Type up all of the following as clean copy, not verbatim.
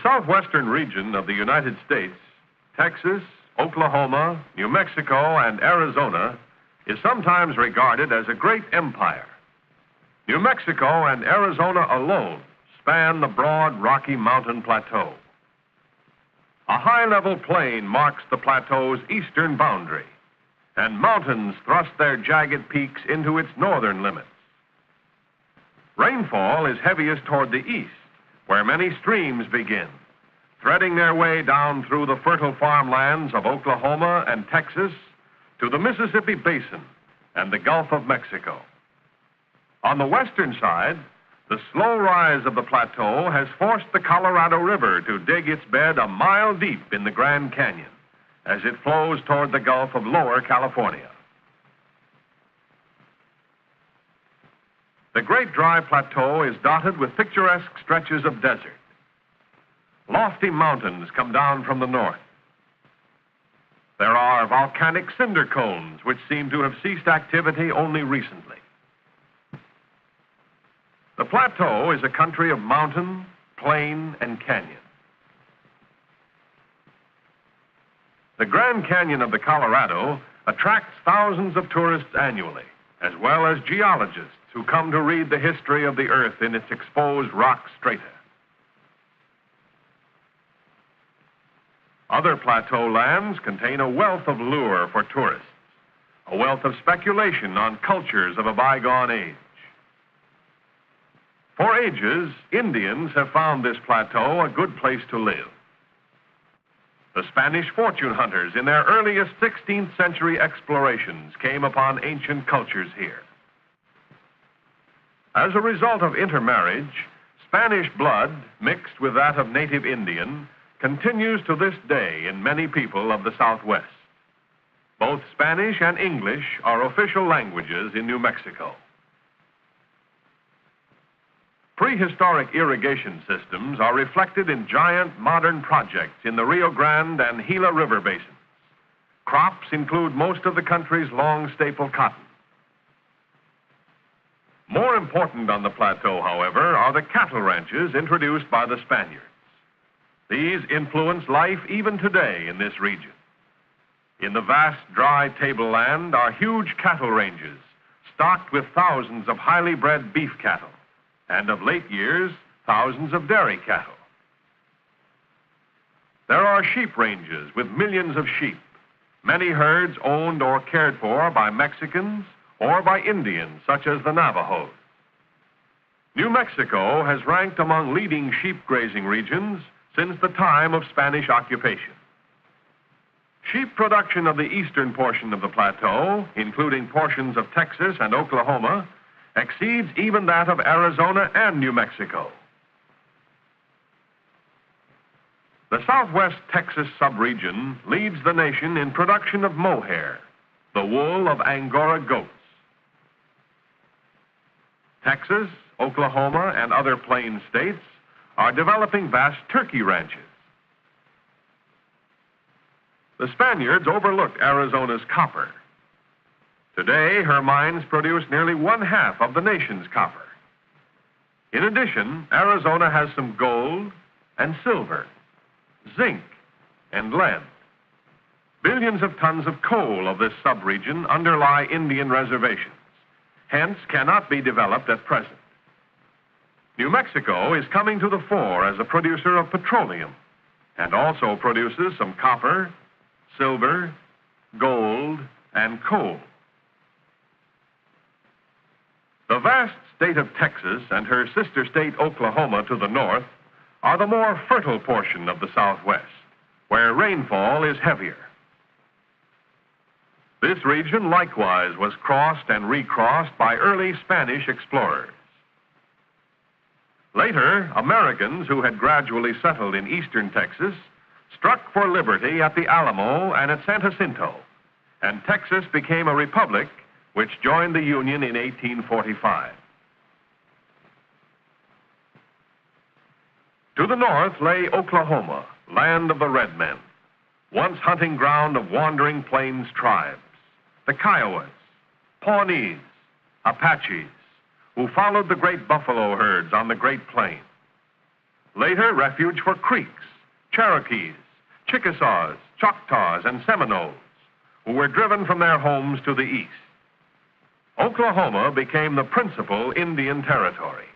The southwestern region of the United States, Texas, Oklahoma, New Mexico, and Arizona, is sometimes regarded as a great empire. New Mexico and Arizona alone span the broad Rocky Mountain Plateau. A high-level plain marks the plateau's eastern boundary, and mountains thrust their jagged peaks into its northern limits. Rainfall is heaviest toward the east, where many streams begin, threading their way down through the fertile farmlands of Oklahoma and Texas to the Mississippi Basin and the Gulf of Mexico. On the western side, the slow rise of the plateau has forced the Colorado River to dig its bed a mile deep in the Grand Canyon as it flows toward the Gulf of Lower California. The Great Dry Plateau is dotted with picturesque stretches of desert. Lofty mountains come down from the north. There are volcanic cinder cones which seem to have ceased activity only recently. The plateau is a country of mountain, plain, and canyon. The Grand Canyon of the Colorado attracts thousands of tourists annually, as well as geologists who come to read the history of the Earth in its exposed rock strata. Other plateau lands contain a wealth of lure for tourists, a wealth of speculation on cultures of a bygone age. For ages, Indians have found this plateau a good place to live. The Spanish fortune hunters in their earliest 16th century explorations came upon ancient cultures here. As a result of intermarriage, Spanish blood, mixed with that of native Indian, continues to this day in many people of the Southwest. Both Spanish and English are official languages in New Mexico. Prehistoric irrigation systems are reflected in giant modern projects in the Rio Grande and Gila River basins. Crops include most of the country's long staple cotton. More important on the plateau, however, are the cattle ranches introduced by the Spaniards. These influence life even today in this region. In the vast dry tableland are huge cattle ranges stocked with thousands of highly bred beef cattle, and of late years, thousands of dairy cattle. There are sheep ranges with millions of sheep, many herds owned or cared for by Mexicans or by Indians such as the Navajos. New Mexico has ranked among leading sheep grazing regions since the time of Spanish occupation. Sheep production of the eastern portion of the plateau, including portions of Texas and Oklahoma, exceeds even that of Arizona and New Mexico. The Southwest Texas subregion leads the nation in production of mohair, the wool of Angora goats. Texas, Oklahoma, and other plain states are developing vast turkey ranches. The Spaniards overlooked Arizona's copper. Today, her mines produce nearly one-half of the nation's copper. In addition, Arizona has some gold and silver, zinc, and lead. Billions of tons of coal of this subregion underlie Indian reservations, hence cannot be developed at present. New Mexico is coming to the fore as a producer of petroleum and also produces some copper, silver, gold, and coal. The vast state of Texas and her sister state Oklahoma to the north are the more fertile portion of the Southwest, where rainfall is heavier. This region likewise was crossed and recrossed by early Spanish explorers. Later, Americans who had gradually settled in eastern Texas struck for liberty at the Alamo and at San Jacinto, and Texas became a republic which joined the Union in 1845. To the north lay Oklahoma, land of the red men, once hunting ground of wandering plains tribes, the Kiowas, Pawnees, Apaches, who followed the great buffalo herds on the Great Plain. later refuge for Creeks, Cherokees, Chickasaws, Choctaws, and Seminoles, who were driven from their homes to the east. Oklahoma became the principal Indian territory.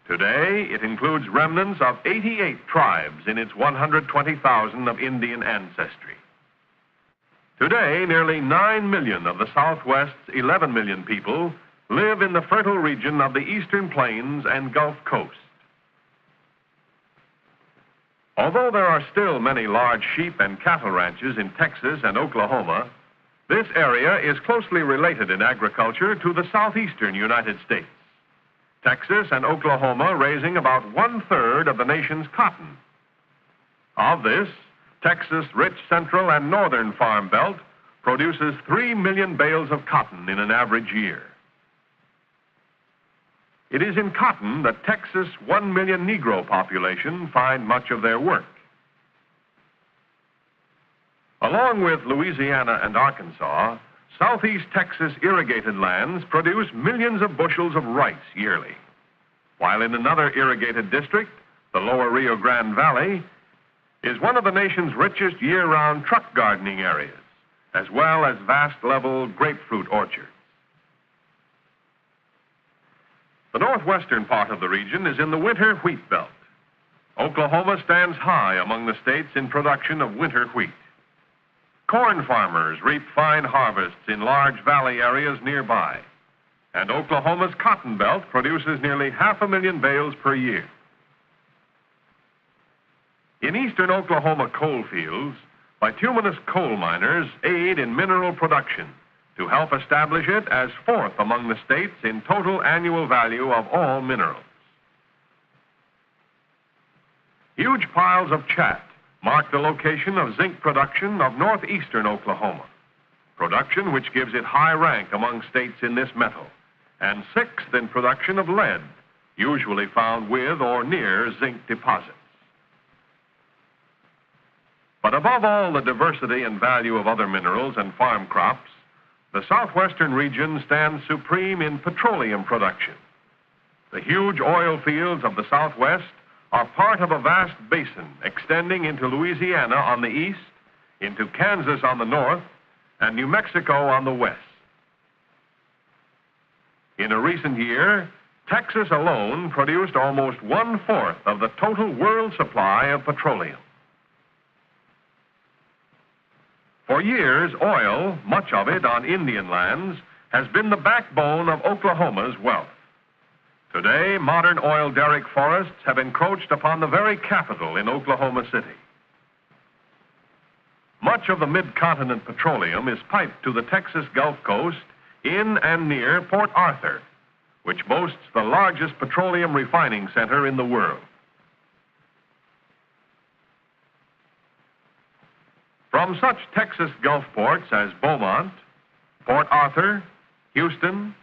Today, it includes remnants of 88 tribes in its 120,000 of Indian ancestry. Today, nearly 9 million of the Southwest's 11 million people live in the fertile region of the Eastern Plains and Gulf Coast. Although there are still many large sheep and cattle ranches in Texas and Oklahoma, this area is closely related in agriculture to the southeastern United States. Texas and Oklahoma raising about 1/3 of the nation's cotton. Of this, Texas' rich central and northern farm belt produces 3 million bales of cotton in an average year. It is in cotton that Texas' 1 million Negro population find much of their work. Along with Louisiana and Arkansas, Southeast Texas irrigated lands produce millions of bushels of rice yearly, while in another irrigated district, the lower Rio Grande Valley, is one of the nation's richest year-round truck gardening areas, as well as vast level grapefruit orchards. The northwestern part of the region is in the winter wheat belt. Oklahoma stands high among the states in production of winter wheat. Corn farmers reap fine harvests in large valley areas nearby, and Oklahoma's cotton belt produces nearly 500,000 bales per year. In eastern Oklahoma coal fields, bituminous coal miners aid in mineral production to help establish it as fourth among the states in total annual value of all minerals. Huge piles of chat mark the location of zinc production of northeastern Oklahoma, production which gives it high rank among states in this metal, and sixth in production of lead, usually found with or near zinc deposits. But above all the diversity and value of other minerals and farm crops, the southwestern region stands supreme in petroleum production. The huge oil fields of the Southwest are part of a vast basin extending into Louisiana on the east, into Kansas on the north, and New Mexico on the west. In a recent year, Texas alone produced almost 1/4 of the total world supply of petroleum. For years, oil, much of it on Indian lands, has been the backbone of Oklahoma's wealth. Today, modern oil derrick forests have encroached upon the very capital in Oklahoma City. Much of the mid-continent petroleum is piped to the Texas Gulf Coast in and near Port Arthur, which boasts the largest petroleum refining center in the world. From such Texas Gulf ports as Beaumont, Port Arthur, Houston,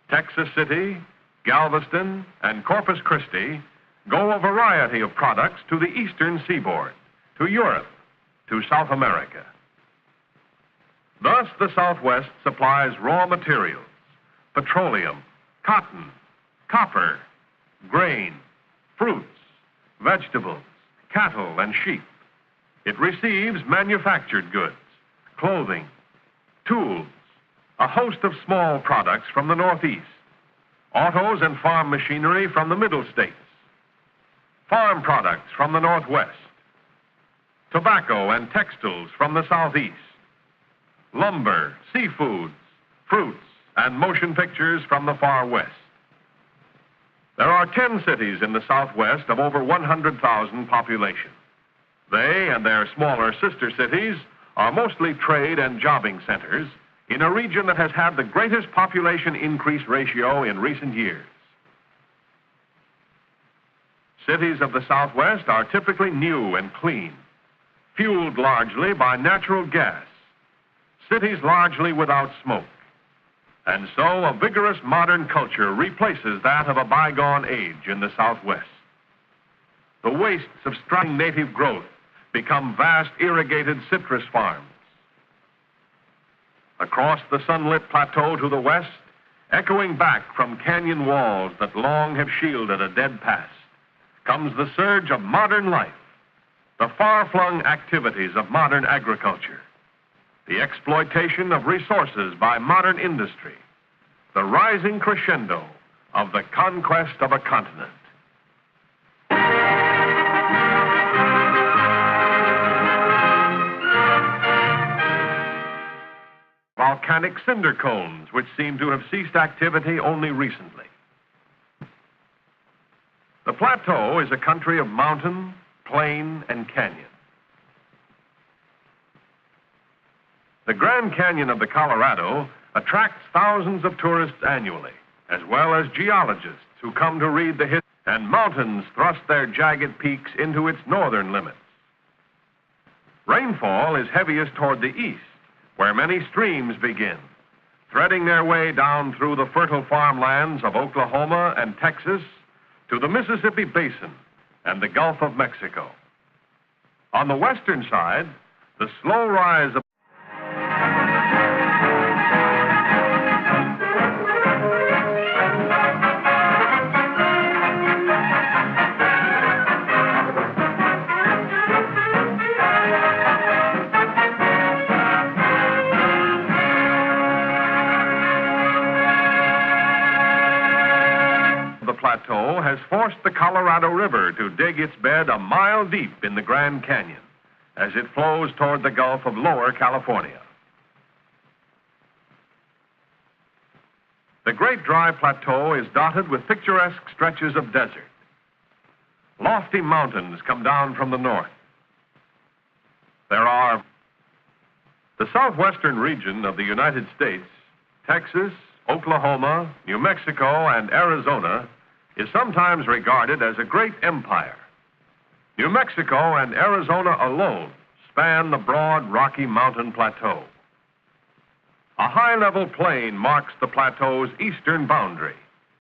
Texas City, Galveston, and Corpus Christi go a variety of products to the eastern seaboard, to Europe, to South America. Thus, the Southwest supplies raw materials, petroleum, cotton, copper, grain, fruits, vegetables, cattle, and sheep. It receives manufactured goods, clothing, tools, a host of small products from the Northeast, autos and farm machinery from the Middle States, farm products from the Northwest, tobacco and textiles from the Southeast, lumber, seafoods, fruits, and motion pictures from the far west. There are 10 cities in the Southwest of over 100,000 population. They and their smaller sister cities are mostly trade and jobbing centers in a region that has had the greatest population increase ratio in recent years. Cities of the Southwest are typically new and clean, fueled largely by natural gas, cities largely without smoke. And so a vigorous modern culture replaces that of a bygone age in the Southwest. The wastes of striking native growth become vast irrigated citrus farms. Across the sunlit plateau to the west, echoing back from canyon walls that long have shielded a dead past, comes the surge of modern life, the far-flung activities of modern agriculture, the exploitation of resources by modern industry, the rising crescendo of the conquest of a continent. Volcanic cinder cones, which seem to have ceased activity only recently. The plateau is a country of mountain, plain, and canyon. The Grand Canyon of the Colorado attracts thousands of tourists annually, as well as geologists who come to read the history, and mountains thrust their jagged peaks into its northern limits. Rainfall is heaviest toward the east, where many streams begin, threading their way down through the fertile farmlands of Oklahoma and Texas to the Mississippi Basin and the Gulf of Mexico. On the western side, the slow rise of plateau has forced the Colorado River to dig its bed a mile deep in the Grand Canyon as it flows toward the Gulf of Lower California. The Great Dry Plateau is dotted with picturesque stretches of desert. Lofty mountains come down from the north. There are the southwestern region of the United States, Texas, Oklahoma, New Mexico, and Arizona, is sometimes regarded as a great empire. New Mexico and Arizona alone span the broad Rocky Mountain Plateau. A high-level plain marks the plateau's eastern boundary.